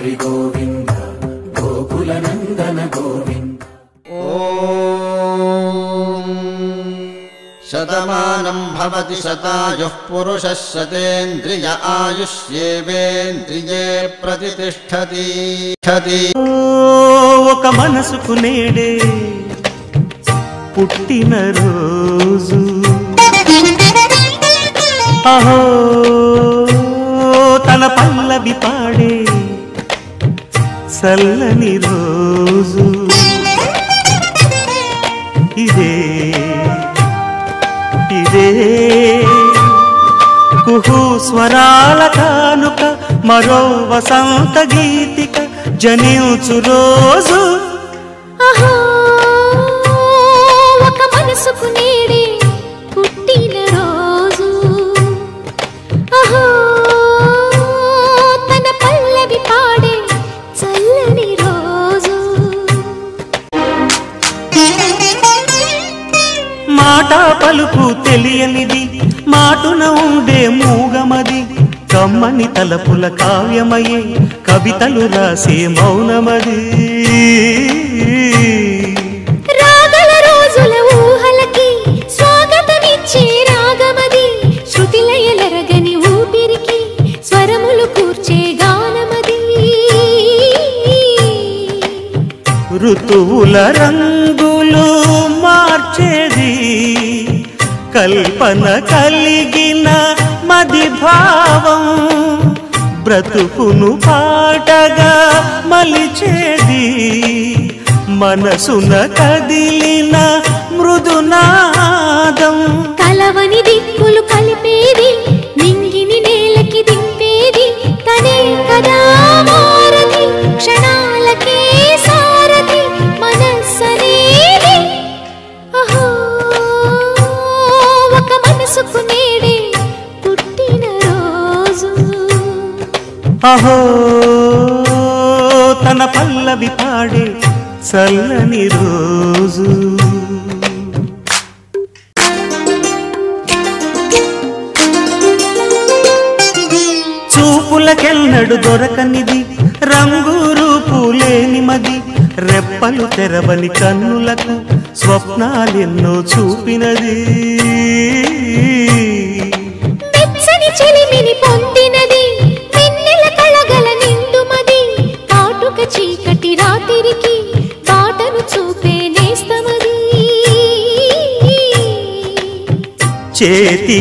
हरि गोविंद गोकुल नंदन गोविंद। शतमानं भवति शतायुः पुरुषः शतेन्द्रिय आयुष्येवेन्द्रिये प्रतिष्ठति। ఒక మనసుకు నేడే పుట్టిన రోజు అహో తన పల్లవి పాడే చల్లని రోజు ఇదే ఇదే కుహు స్వరాల కానుక మరో వసంత గీతిక జనించు రోజు అహో ఒక మనసుకు నేడే పుట్టిన రోజు అహో తన పల్లవి పాడే చల్లని రోజు మాట పలుకు తెలియనిది మాటున ఉండే మూగమది కమ్మని తలపుల కావ్యమయే కవితలు రాసే మౌనమది రాగల రోజుల ఊహలకి స్వాగతమిచ్చే రాగమది శృతిలయలరగని ఊపిరికి స్వరములు కూర్చే గానమది ఋతువుల రంగులు మార్చేది కల్పన కలిగిన మది భావం బ్రతుకును పాటగా మలిచేది మనసున కదిలిన మృదునాదం కలవని దిక్కులు కలిపేది నింగిని నేలకి దింపేది తనే కదా మారది క్షణాలకే సారది మనస్సనేది అహో ఒక మనసుకు నేడే పుట్టిన రోజు అహో తన పల్లవి పాడే చల్లని రోజు చూపులకెన్నడు దొరకనిది రంగు రూపు లేని మది రెప్పలు తెరవని కన్నులకు స్వప్నాలెన్నో చూపినది మెచ్చని చెలిమిని పొందినది వెన్నెల కళగల నిండుమది కాటుక చీకటి రాత్రికి బాటను చూపే నేస్తమది చేతి